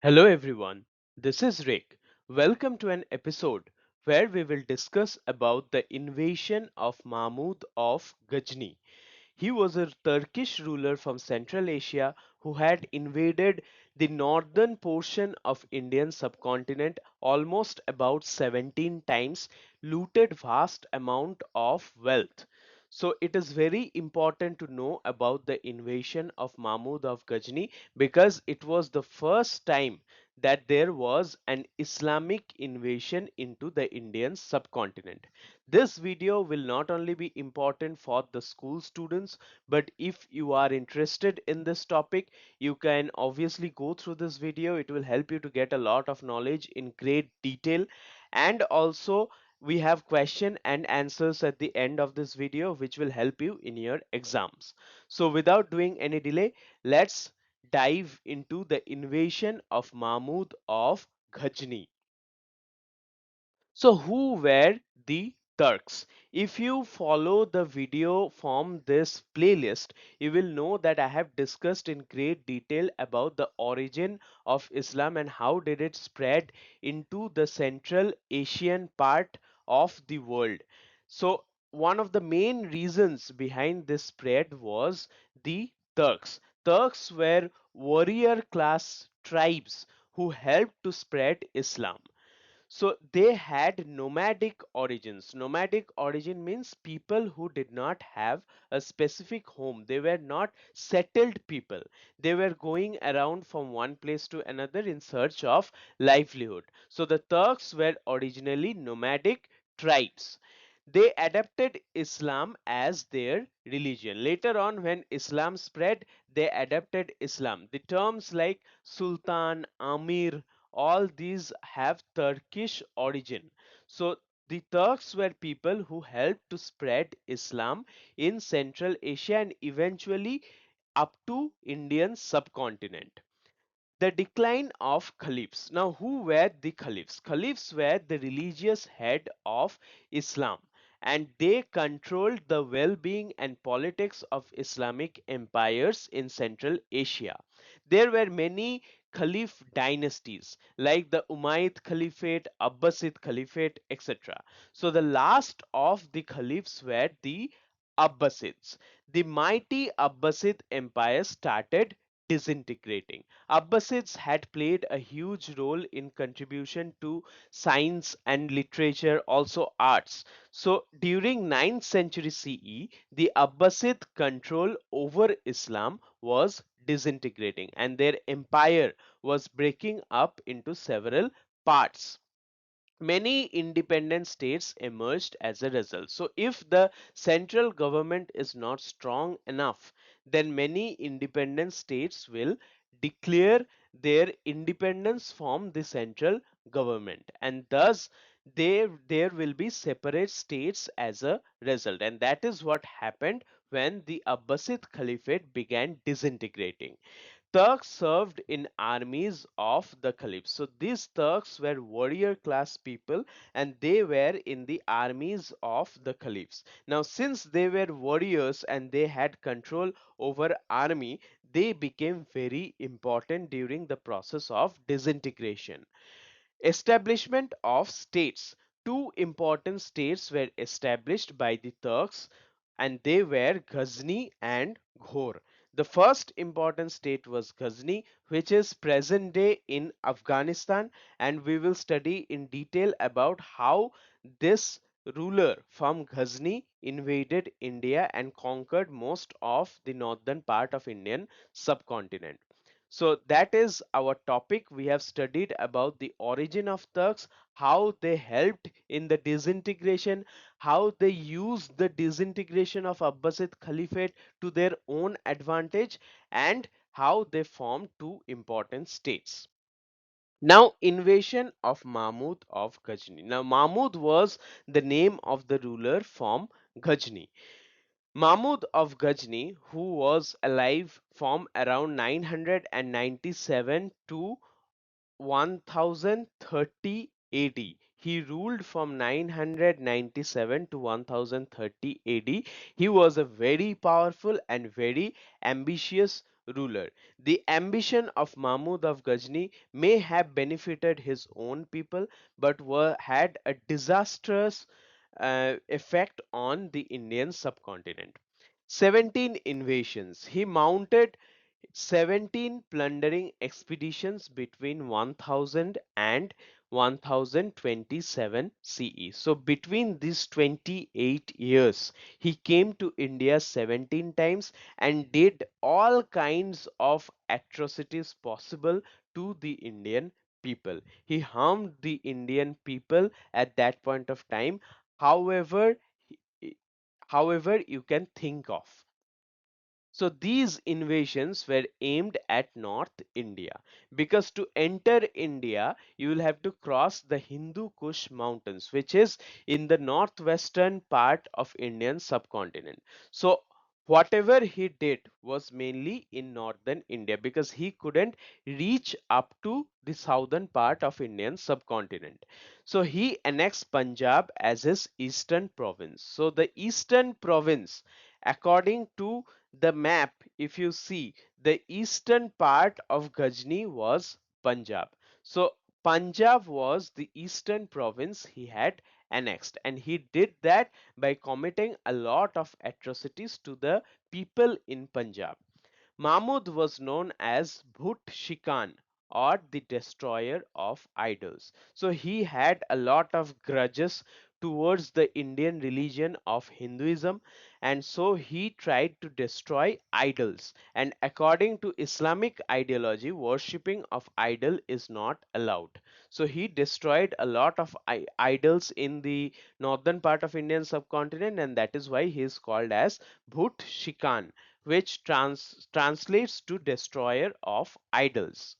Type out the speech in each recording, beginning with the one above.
Hello everyone, this is Rick. Welcome to an episode where we will discuss about the invasion of Mahmud of Ghazni. He was a Turkish ruler from Central Asia who had invaded the northern portion of Indian subcontinent almost about 17 times, looted vast amount of wealth. So it is very important to know about the invasion of Mahmud of Ghazni because it was the first time that there was an Islamic invasion into the Indian subcontinent. This video will not only be important for the school students, but if you are interested in this topic, you can obviously go through this video. It will help you to get a lot of knowledge in great detail. And also we have question and answers at the end of this video which will help you in your exams. So without doing any delay, let's dive into the invasion of Mahmud of Ghazni. So who were the Turks? If you follow the video from this playlist, you will know that I have discussed in great detail about the origin of Islam and how did it spread into the Central Asian part of the world. So one of the main reasons behind this spread was the Turks. Turks were warrior class tribes who helped to spread Islam. So they had nomadic origins. Nomadic origin means people who did not have a specific home. They were not settled people. They were going around from one place to another in search of livelihood. So the Turks were originally nomadic tribes. They adopted Islam as their religion. Later on, when Islam spread, they adopted Islam. The terms like Sultan, Amir, all these have Turkish origin. So the Turks were people who helped to spread Islam in Central Asia and eventually up to Indian subcontinent. The decline of caliphs. Now, who were the caliphs? Caliphs were the religious head of Islam and they controlled the well being and politics of Islamic empires in Central Asia. There were many Caliph dynasties like the Umayyad Caliphate, Abbasid Caliphate, etc. So, the last of the caliphs were the Abbasids. The mighty Abbasid empire started disintegrating. Abbasids had played a huge role in contribution to science and literature, also arts. So during 9th century CE, the Abbasid control over Islam was disintegrating and their empire was breaking up into several parts. Many independent states emerged as a result. So if the central government is not strong enough, then many independent states will declare their independence from the central government and thus there will be separate states as a result, and that is what happened when the Abbasid Caliphate began disintegrating. Turks served in armies of the caliphs. So these Turks were warrior class people and they were in the armies of the caliphs. Now since they were warriors and they had control over army, they became very important during the process of disintegration. Establishment of states. Two important states were established by the Turks and they were Ghazni and Ghor. The first important state was Ghazni, which is present day in Afghanistan, and we will study in detail about how this ruler from Ghazni invaded India and conquered most of the northern part of Indian subcontinent. So that is our topic. We have studied about the origin of Turks, how they helped in the disintegration, how they used the disintegration of Abbasid Caliphate to their own advantage, and how they formed two important states. Now, invasion of Mahmud of Ghazni. Now, Mahmud was the name of the ruler from Ghazni. Mahmud of Ghazni, who was alive from around 997 to 1030 AD. He ruled from 997 to 1030 AD. He was a very powerful and very ambitious ruler. The ambition of Mahmud of Ghazni may have benefited his own people, but had a disastrous effect on the Indian subcontinent. 17 invasions. He mounted 17 plundering expeditions between 1000 and 1027 CE. So between these 28 years, he came to India 17 times and did all kinds of atrocities possible to the Indian people. He harmed the Indian people at that point of time, however, however you can think of. So these invasions were aimed at North India, because to enter India you will have to cross the Hindu Kush mountains, which is in the northwestern part of Indian subcontinent. So whatever he did was mainly in northern India, because he couldn't reach up to the southern part of Indian subcontinent. So he annexed Punjab as his eastern province. So the eastern province, according to the map, if you see, the eastern part of Ghazni was Punjab. So Punjab was the eastern province he had annexed, and he did that by committing a lot of atrocities to the people in Punjab. Mahmud was known as Bhut Shikan, or the destroyer of idols. So he had a lot of grudges towards the Indian religion of Hinduism, and so he tried to destroy idols. And according to Islamic ideology, worshipping of idol is not allowed. So he destroyed a lot of idols in the northern part of Indian subcontinent, and that is why he is called as Bhut Shikan, which translates to destroyer of idols.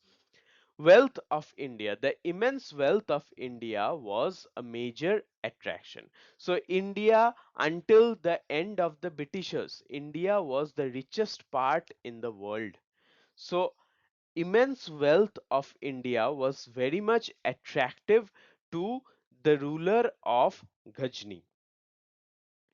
Wealth of India. The immense wealth of India was a major attraction. So India, until the end of the Britishers, India was the richest part in the world. So immense wealth of India was very much attractive to the ruler of Ghazni.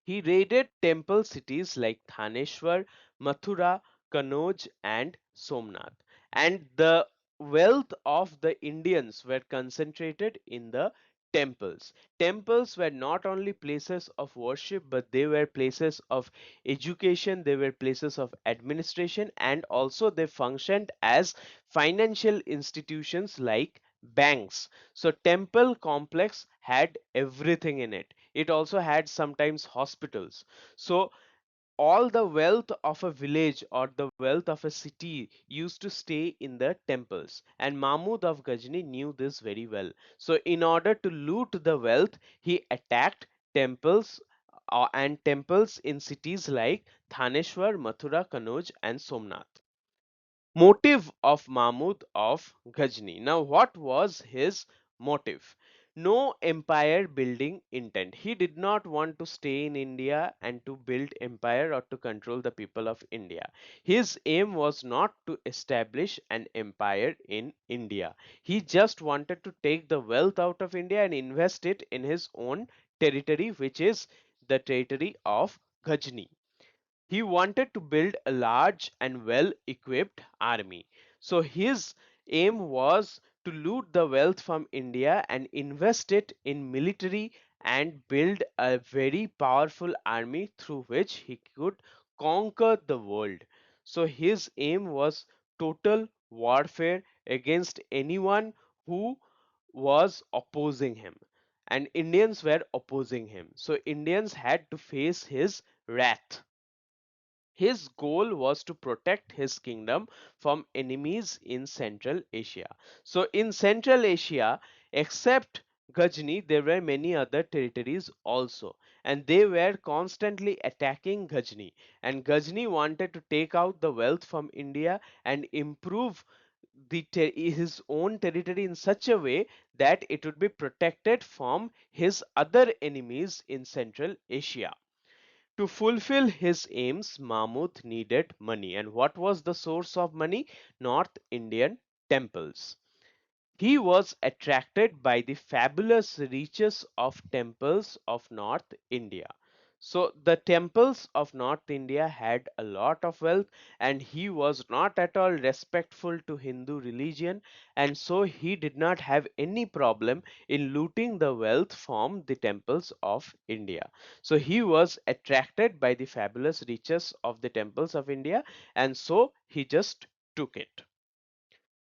He raided temple cities like Thaneshwar, Mathura, Kanauj, and Somnath. And the wealth of the Indians were concentrated in the temples. Temples were not only places of worship, but they were places of education, they were places of administration, and also they functioned as financial institutions like banks. So temple complex had everything in it. It also had sometimes hospitals. So all the wealth of a village or the wealth of a city used to stay in the temples, and Mahmud of Ghazni knew this very well. So in order to loot the wealth, he attacked temples, and temples in cities like Thaneshwar, Mathura, Kanauj, and Somnath. Motive of Mahmud of Ghazni. Now, what was his motive? No empire building intent. He did not want to stay in India and to build empire or to control the people of India. His aim was not to establish an empire in India. He just wanted to take the wealth out of India and invest it in his own territory, which is the territory of Ghazni. He wanted to build a large and well equipped army. So his aim was to loot the wealth from India and invest it in military and build a very powerful army through which he could conquer the world. So his aim was total warfare against anyone who was opposing him, and Indians were opposing him. So Indians had to face his wrath. His goal was to protect his kingdom from enemies in Central Asia. So, in Central Asia, except Ghazni, there were many other territories also, and they were constantly attacking Ghazni. And Ghazni wanted to take out the wealth from India and improve his own territory in such a way that it would be protected from his other enemies in Central Asia. To fulfill his aims, Mahmud needed money. And what was the source of money? North Indian temples. He was attracted by the fabulous riches of temples of North India. So the temples of North India had a lot of wealth, and he was not at all respectful to Hindu religion, and so he did not have any problem in looting the wealth from the temples of India. So he was attracted by the fabulous riches of the temples of India, and so he just took it.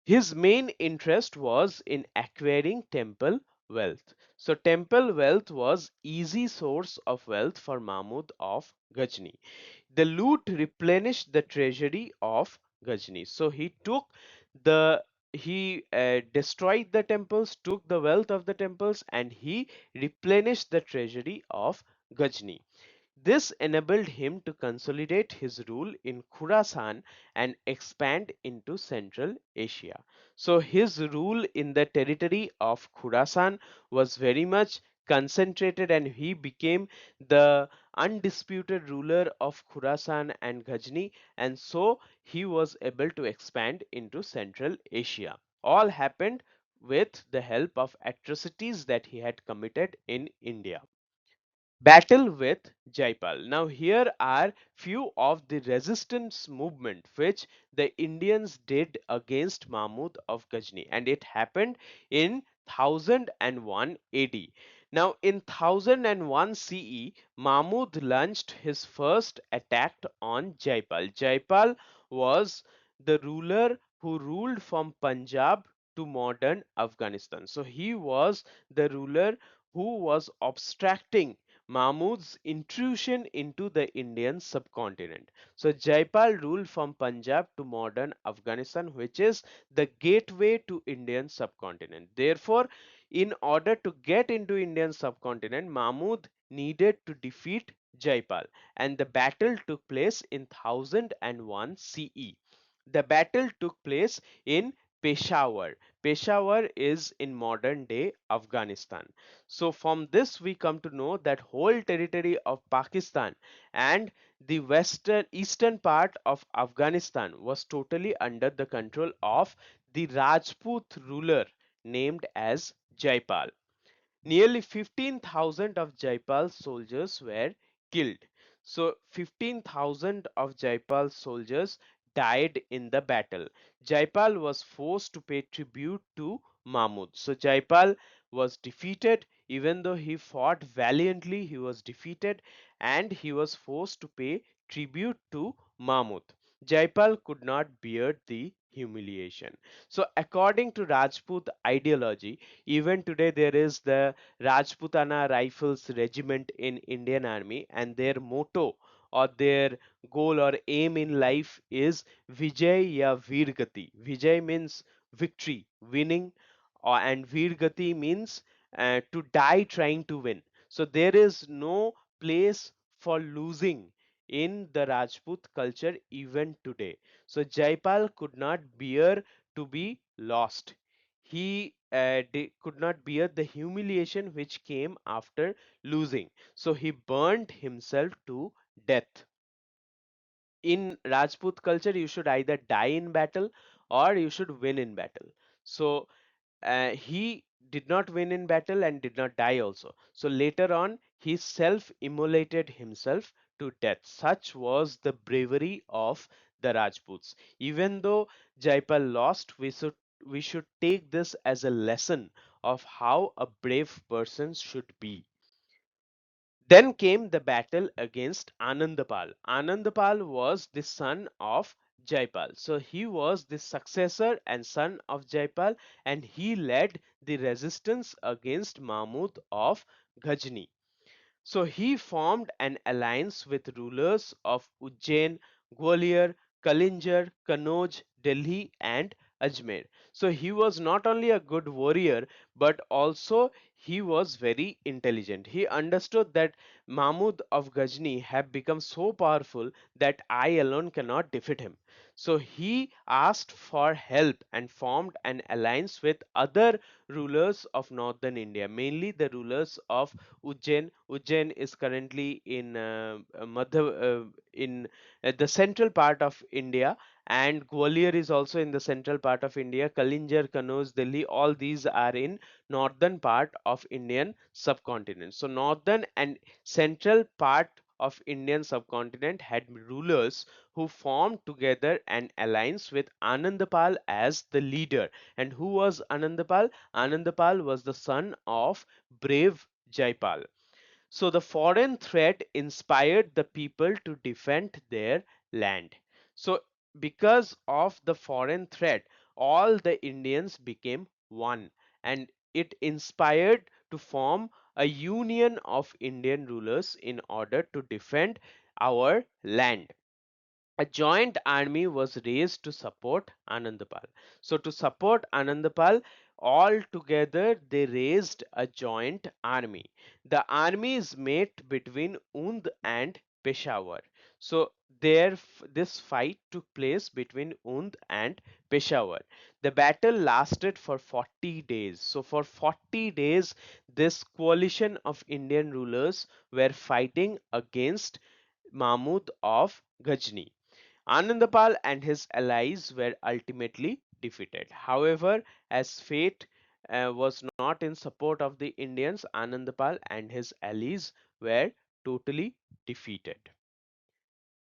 His main interest was in acquiring temple wealth. So temple wealth was easy source of wealth for Mahmud of Ghazni. The loot replenished the treasury of Ghazni. So he destroyed the temples, took the wealth of the temples, and he replenished the treasury of Ghazni. This enabled him to consolidate his rule in Khurasan and expand into Central Asia. So his rule in the territory of Khurasan was very much concentrated, and he became the undisputed ruler of Khurasan and Ghazni, and so he was able to expand into Central Asia. All happened with the help of atrocities that he had committed in India. Battle with Jaipal. Now here are few of the resistance movement which the Indians did against Mahmud of Ghazni, and it happened in 1001 AD. Now in 1001 CE, Mahmud launched his first attack on Jaipal. Jaipal was the ruler who ruled from Punjab to modern Afghanistan. So he was the ruler who was obstructing Mahmud's intrusion into the Indian subcontinent. So Jaipal ruled from Punjab to modern Afghanistan, which is the gateway to Indian subcontinent. Therefore, in order to get into Indian subcontinent, Mahmud needed to defeat Jaipal, and the battle took place in 1001 CE. The battle took place in Peshawar. Peshawar is in modern day Afghanistan. So from this we come to know that whole territory of Pakistan and the western eastern part of Afghanistan was totally under the control of the Rajput ruler named as Jaipal. Nearly 15,000 of Jaipal's soldiers were killed. So 15,000 of Jaipal's soldiers died in the battle. Jaipal was forced to pay tribute to Mahmud. So Jaipal was defeated. Even though he fought valiantly, he was defeated, and he was forced to pay tribute to Mahmud. Jaipal could not bear the humiliation. So according to Rajput ideology, even today there is the Rajputana Rifles Regiment in Indian Army, and their motto or their goal or aim in life is Vijay ya Veergati. Vijay means victory, winning, and Veergati means to die trying to win. So there is no place for losing in the Rajput culture even today. So Jaipal could not bear to be lost. He could not bear the humiliation which came after losing. So he burned himself to death. In Rajput culture, you should either die in battle or you should win in battle. So he did not win in battle and did not die also. So later on, he self immolated himself to death. Such was the bravery of the Rajputs. Even though Jaipal lost, we should take this as a lesson of how a brave person should be. Then came the battle against Anandpal. Anandpal was the son of Jaipal. So he was the successor and son of Jaipal, and he led the resistance against Mahmud of Ghazni. So he formed an alliance with rulers of Ujjain, Gwalior, Kalinjar, Kanauj, Delhi, and Ajmer. So he was not only a good warrior, but also he was very intelligent. He understood that Mahmud of Ghazni had become so powerful that I alone cannot defeat him. So he asked for help and formed an alliance with other rulers of northern India, mainly the rulers of Ujjain. Ujjain is currently in in the central part of India, and Gwalior is also in the central part of India. Kalinjar, Kannauj, Delhi, all these are in northern part of Indian subcontinent. So northern and central part of Indian subcontinent had rulers who formed together an alliance with Anandpal as the leader. And who was Anandpal? Anandpal was the son of brave Jaipal. So the foreign threat inspired the people to defend their land. So because of the foreign threat, all the Indians became one, and it inspired to form a union of Indian rulers in order to defend our land. A joint army was raised to support Anandpal. So to support Anandpal, all together they raised a joint army. The armies met between Und and Peshawar. So this fight took place between Und and Peshawar. The battle lasted for 40 days. So for 40 days, this coalition of Indian rulers were fighting against Mahmud of Ghazni. Anandapal and his allies were ultimately defeated. However, as fate was not in support of the Indians, Anandapal and his allies were totally defeated.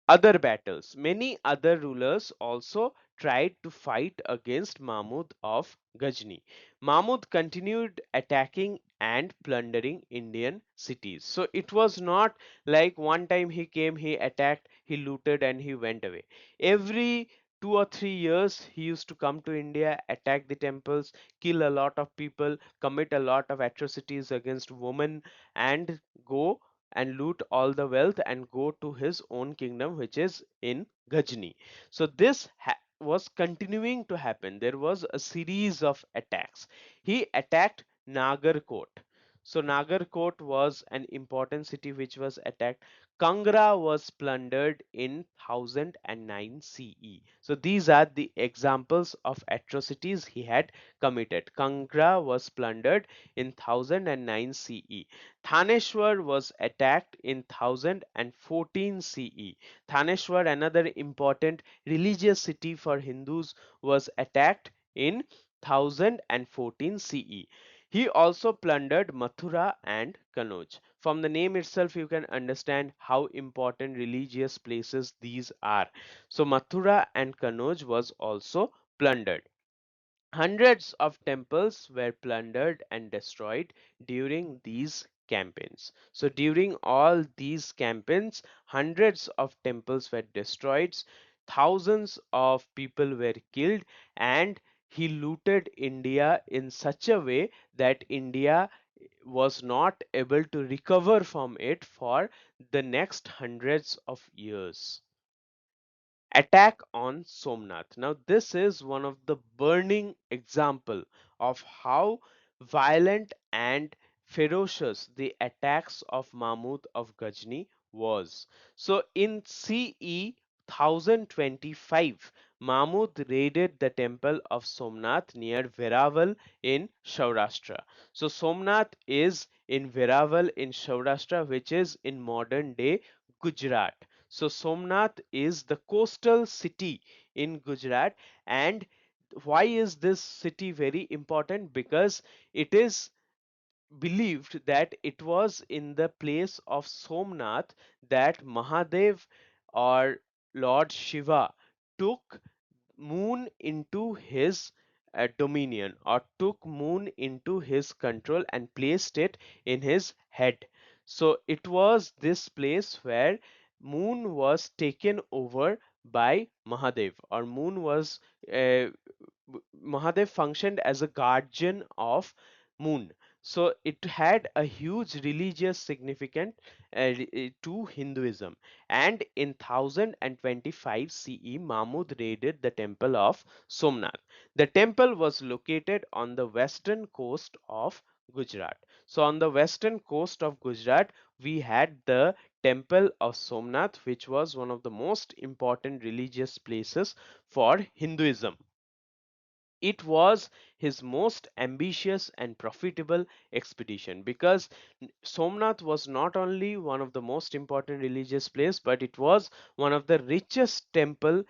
Other battles. Many other rulers also tried to fight against Mahmud of Ghazni. Mahmud continued attacking and plundering Indian cities. So it was not like one time he came, he attacked, he looted, and he went away. Every 2 or 3 years, he used to come to India, attack the temples, kill a lot of people, commit a lot of atrocities against women, and go and loot all the wealth and go to his own kingdom, which is in Ghazni. So this was continuing to happen. There was a series of attacks. He attacked Nagarkot. So Nagarkot was an important city which was attacked. Kangra was plundered in 1009 CE. So these are the examples of atrocities he had committed. Kangra was plundered in 1009 CE. Thaneshwar was attacked in 1014 CE. Thaneshwar, another important religious city for Hindus, was attacked in 1014 CE. He also plundered Mathura and Kanauj. From the name itself, you can understand how important religious places these are. So Mathura and Kanauj was also plundered. Hundreds of temples were plundered and destroyed during these campaigns. So during all these campaigns, hundreds of temples were destroyed, thousands of people were killed, and he looted India in such a way that India was not able to recover from it for the next hundreds of years. Attack on Somnath. Now, this is one of the burning example of how violent and ferocious the attacks of Mahmud of Ghazni was. So, in CE 1025, Mahmud raided the temple of Somnath near Veraval in Saurashtra. So, Somnath is in Veraval in Saurashtra, which is in modern day Gujarat. So Somnath is the coastal city in Gujarat. And why is this city very important? Because it is believed that it was in the place of Somnath that Mahadev or Lord Shiva took moon into his dominion, or took moon into his control and placed it in his head. So it was this place where moon was taken over by Mahadev, or moon was uh, Mahadev functioned as a guardian of moon. So it had a huge religious significance to Hinduism. And in 1025 CE, Mahmud raided the temple of Somnath. The temple was located on the western coast of Gujarat. So on the western coast of Gujarat, we had the temple of Somnath, which was one of the most important religious places for Hinduism. It was his most ambitious and profitable expedition because Somnath was not only one of the most important religious place, but it was one of the richest temple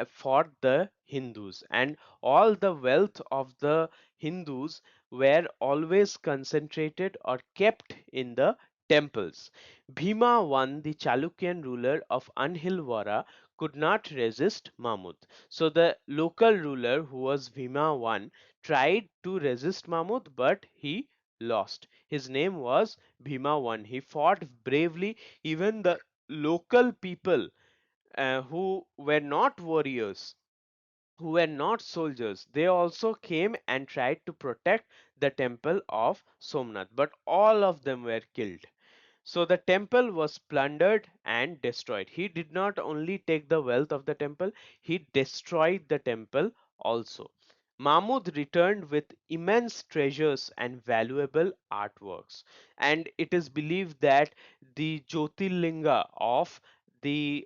for the Hindus, and all the wealth of the Hindus were always concentrated or kept in the temples. Bhima I, the Chalukyan ruler of Anhilwara, could not resist Mahmud. So the local ruler, who was Bhima I, tried to resist Mahmud, but he lost. His name was Bhima I. He fought bravely. Even the local people who were not warriors, who were not soldiers, they also came and tried to protect the temple of Somnath, but all of them were killed. So the temple was plundered and destroyed. He did not only take the wealth of the temple, he destroyed the temple also. Mahmud returned with immense treasures and valuable artworks. And it is believed that the Jyotirlinga of the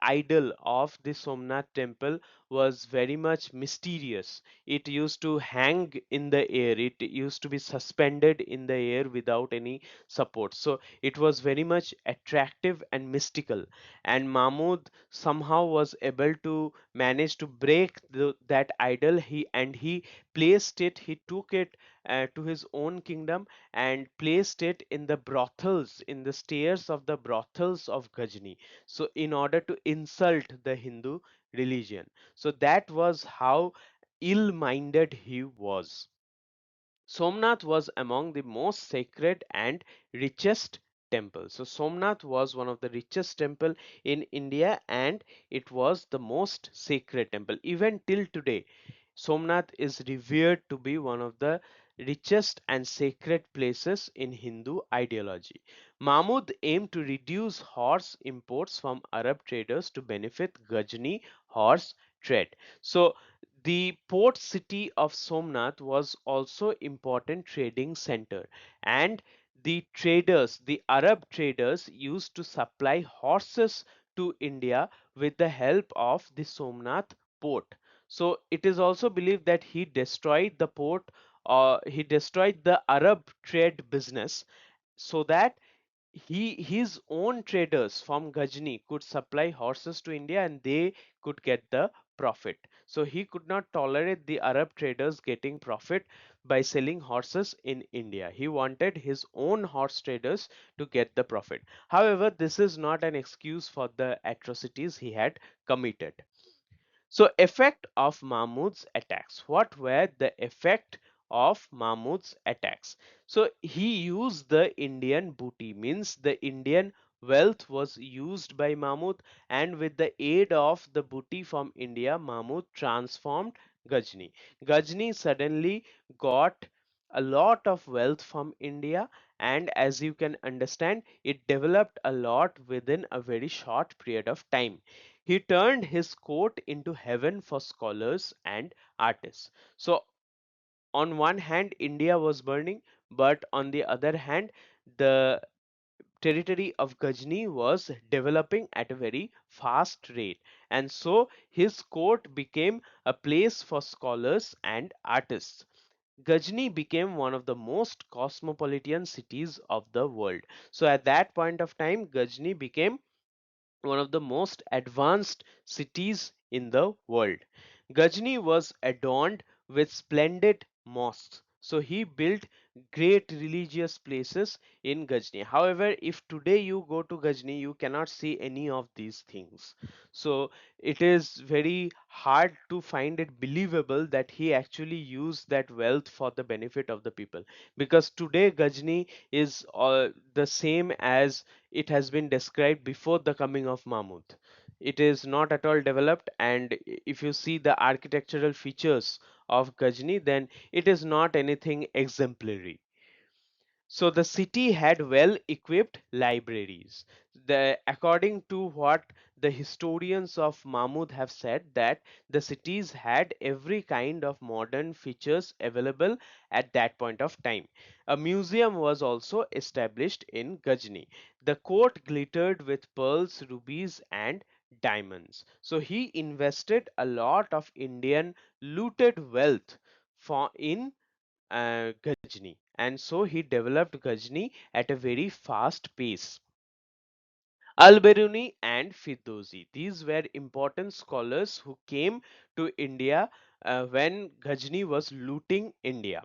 idol of the Somnath temple was very much mysterious. It used to hang in the air. It used to be suspended in the air without any support. So it was very much attractive and mystical, and Mahmud somehow was able to manage to break that idol. He placed it, he took it to his own kingdom and placed it in the brothels, in the stairs of the brothels of Ghazni, so in order to insult the Hindu religion. So that was how ill-minded he was. Somnath was among the most sacred and richest temples. So Somnath was one of the richest temple in India, and it was the most sacred temple. Even till today, Somnath is revered to be one of the richest and sacred places in Hindu ideology. Mahmud aimed to reduce horse imports from Arab traders to benefit Ghazni horse trade. So the port city of Somnath was also important trading center, and the traders, the Arab traders, used to supply horses to India with the help of the Somnath port. So it is also believed that he destroyed the port, he destroyed the Arab trade business, so that his own traders from Ghazni could supply horses to India and they could get the profit. So he could not tolerate the Arab traders getting profit by selling horses in India. He wanted his own horse traders to get the profit. However, this is not an excuse for the atrocities he had committed. So effect of Mahmud's attacks. What were the effect of Mahmud's attacks? So he used the Indian booty, means the Indian wealth was used by Mahmud, and with the aid of the booty from India, Mahmud transformed Ghazni. Ghazni suddenly got a lot of wealth from India, and as you can understand, it developed a lot within a very short period of time. He turned his court into heaven for scholars and artists. So, on one hand, India was burning, but on the other hand, the territory of Ghazni was developing at a very fast rate, and so his court became a place for scholars and artists. Ghazni became one of the most cosmopolitan cities of the world. So at that point of time, Ghazni became one of the most advanced cities in the world. Ghazni was adorned with splendid mosques. So he built great religious places in Ghazni. However, if today you go to Ghazni, you cannot see any of these things. So it is very hard to find it believable that he actually used that wealth for the benefit of the people. Because today Ghazni is the same as it has been described before the coming of Mahmud. It is not at all developed, and if you see the architectural features of Ghazni, then it is not anything exemplary. So the city had well equipped libraries. According to what the historians of Mahmud have said that the cities had every kind of modern features available at that point of time. A museum was also established in Ghazni. The court glittered with pearls, rubies, and diamonds. So he invested a lot of Indian looted wealth in Ghazni, and so he developed Ghazni at a very fast pace. Alberuni and Firdausi. These were important scholars who came to India when Ghazni was looting India.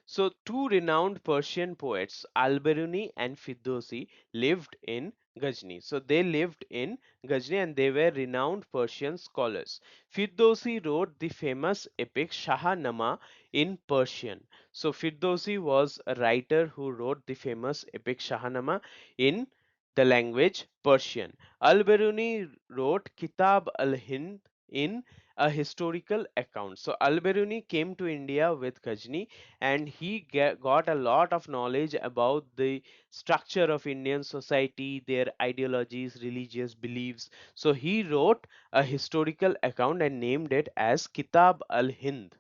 So, two renowned Persian poets, Alberuni and Firdausi, lived in Ghazni. So, they lived in Ghazni and they were renowned Persian scholars. Firdausi wrote the famous epic Shahnameh in Persian. So, Firdausi was a writer who wrote the famous epic Shahnameh in the language Persian. Al-Biruni wrote Kitab al-Hind in a historical account. So Al-Biruni came to India with Ghazni and he got a lot of knowledge about the structure of Indian society, their ideologies, religious beliefs. So he wrote a historical account and named it as Kitab al-Hind.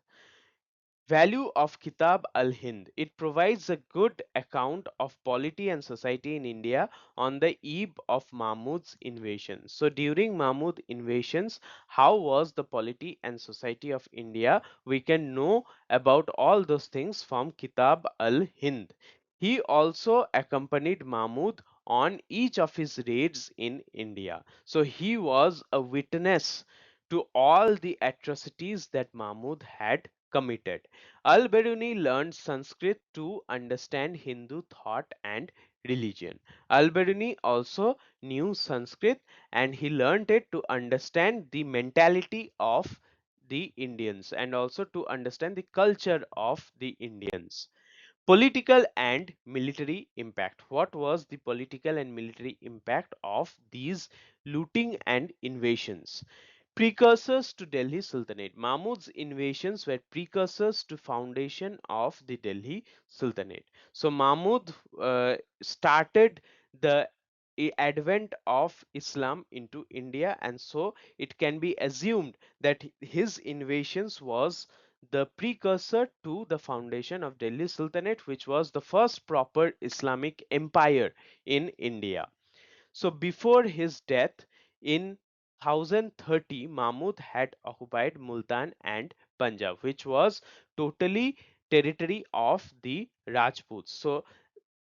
Value of Kitab al-Hind. It provides a good account of polity and society in India on the eve of Mahmud's invasion. So during Mahmud invasions, how was the polity and society of India? We can know about all those things from Kitab al-Hind. He also accompanied Mahmud on each of his raids in India. So he was a witness to all the atrocities that Mahmud had committed. Al-Biruni learned Sanskrit to understand Hindu thought and religion. Al-Biruni also knew Sanskrit and he learned it to understand the mentality of the Indians and also to understand the culture of the Indians. Political and military impact. What was the political and military impact of these looting and invasions? Precursors to Delhi Sultanate. Mahmud's invasions were precursors to foundation of the Delhi Sultanate. So Mahmud started the advent of Islam into India, and so it can be assumed that his invasions was the precursor to the foundation of Delhi Sultanate, which was the first proper Islamic empire in India. So before his death in 1030, Mahmud had occupied Multan and Punjab, which was totally territory of the Rajputs. So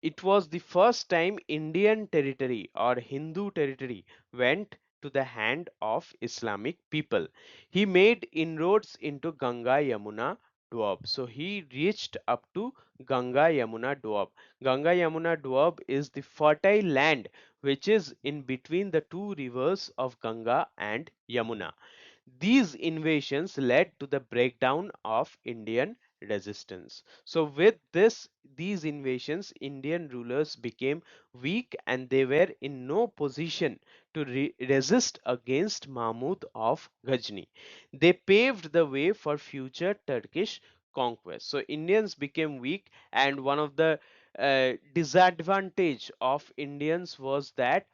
it was the first time Indian territory or Hindu territory went to the hand of Islamic people. He made inroads into Ganga Yamuna Doab. So he reached up to Ganga Yamuna Doab. Ganga Yamuna Doab is the fertile land which is in between the two rivers of Ganga and Yamuna. These invasions led to the breakdown of Indian resistance. So with these invasions, Indian rulers became weak and they were in no position to resist against Mahmud of Ghazni. They paved the way for future Turkish conquest. So Indians became weak, and one of the disadvantage of Indians was that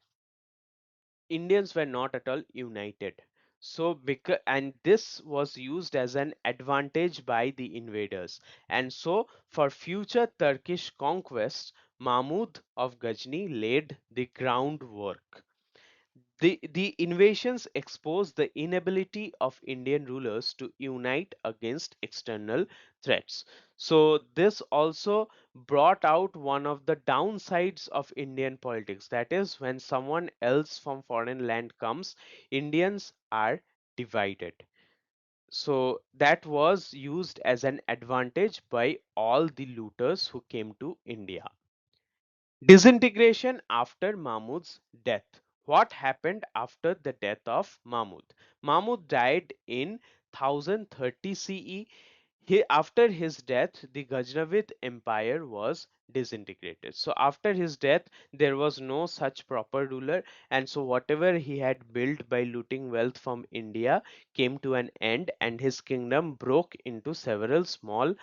Indians were not at all united. So, because and this was used as an advantage by the invaders. And so, for future Turkish conquests, Mahmud of Ghazni laid the groundwork. The invasions exposed the inability of Indian rulers to unite against external threats. So, this also brought out one of the downsides of Indian politics. That is, when someone else from foreign land comes, Indians are divided. So, that was used as an advantage by all the looters who came to India. Disintegration after Mahmud's death. What happened after the death of Mahmud? Mahmud died in 1030 CE. After his death, the Ghaznavid Empire was disintegrated. So after his death, there was no such proper ruler, and so whatever he had built by looting wealth from India came to an end, and his kingdom broke into several small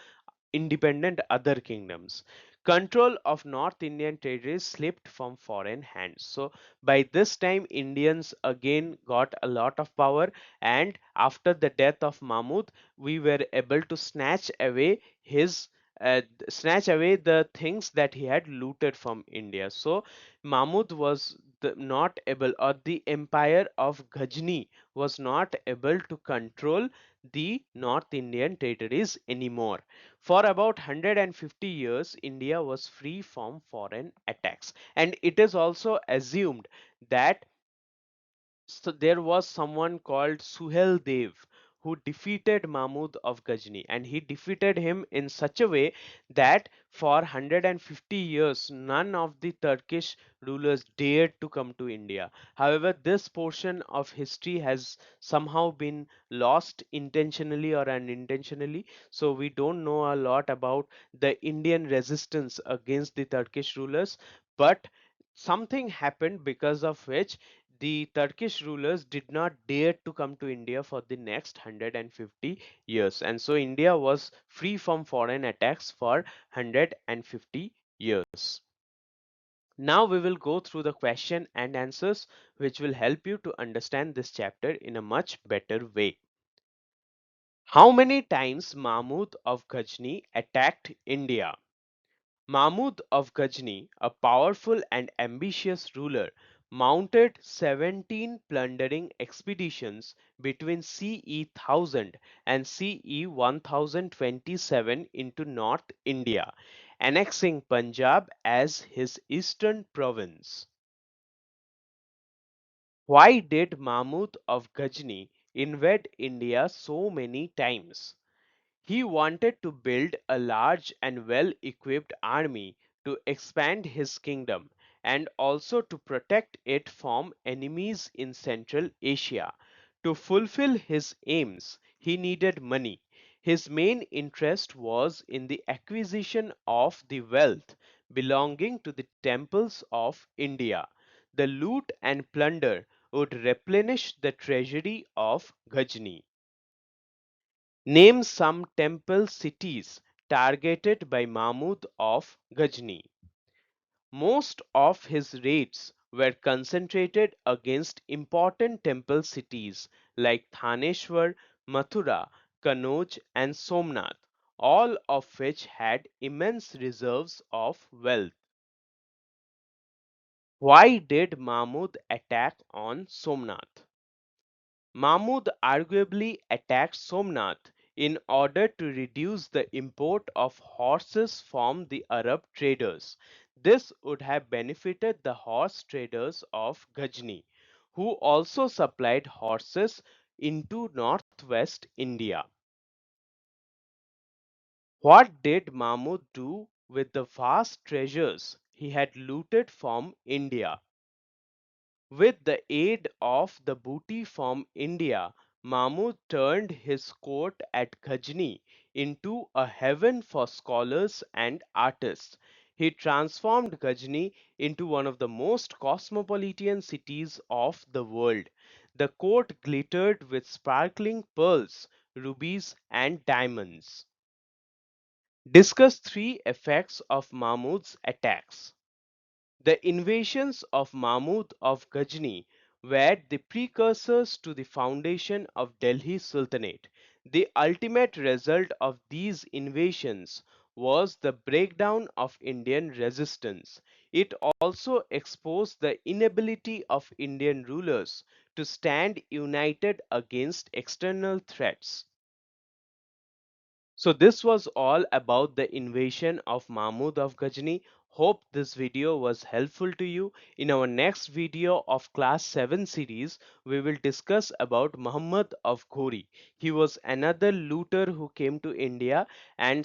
independent other kingdoms. control of North Indian territories slipped from foreign hands. So by this time, Indians again got a lot of power, and after the death of Mahmud, we were able to his snatch away the things that he had looted from India. So Mahmud was not able, or the empire of Ghazni was not able to control the North Indian territories anymore. For about 150 years, India was free from foreign attacks, and it is also assumed that there was someone called Suhel Dev who defeated Mahmud of Ghazni, and he defeated him in such a way that for 150 years none of the Turkish rulers dared to come to India. However, this portion of history has somehow been lost intentionally or unintentionally, so we don't know a lot about the Indian resistance against the Turkish rulers, but something happened because of which the Turkish rulers did not dare to come to India for the next 150 years. And so India was free from foreign attacks for 150 years. Now we will go through the question and answers, which will help you to understand this chapter in a much better way. How many times Mahmud of Ghazni attacked India? Mahmud of Ghazni, a powerful and ambitious ruler, mounted 17 plundering expeditions between CE 1000 and CE 1027 into North India, annexing Punjab as his eastern province. Why did Mahmud of Ghazni invade India so many times? He wanted to build a large and well-equipped army to expand his kingdom and also to protect it from enemies in Central Asia. To fulfill his aims, he needed money. His main interest was in the acquisition of the wealth belonging to the temples of India. The loot and plunder would replenish the treasury of Ghazni. Name some temple cities targeted by Mahmud of Ghazni. Most of his raids were concentrated against important temple cities like Thaneshwar, Mathura, Kanauj, and Somnath, all of which had immense reserves of wealth. Why did Mahmud attack on Somnath? Mahmud arguably attacked Somnath in order to reduce the import of horses from the Arab traders. This would have benefited the horse traders of Ghazni, who also supplied horses into northwest India. What did Mahmud do with the vast treasures he had looted from India? With the aid of the booty from India, Mahmud turned his court at Ghazni into a heaven for scholars and artists. He transformed Ghazni into one of the most cosmopolitan cities of the world. The court glittered with sparkling pearls, rubies, and diamonds. Discuss three effects of Mahmud's attacks. The invasions of Mahmud of Ghazni were the precursors to the foundation of Delhi Sultanate. The ultimate result of these invasions was the breakdown of Indian resistance. It also exposed the inability of Indian rulers to stand united against external threats. So this was all about the invasion of Mahmud of Ghazni. Hope this video was helpful to you. In our next video of class 7 series, we will discuss about Muhammad of Ghori. He was another looter who came to India and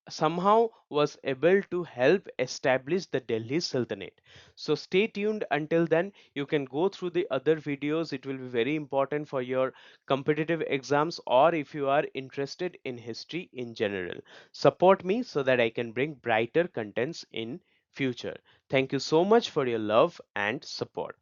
somehow was able to help establish the Delhi Sultanate. So stay tuned until then. You can go through the other videos. It will be very important for your competitive exams, or if you are interested in history in general. Support me so that I can bring brighter contents in future. Thank you so much for your love and support.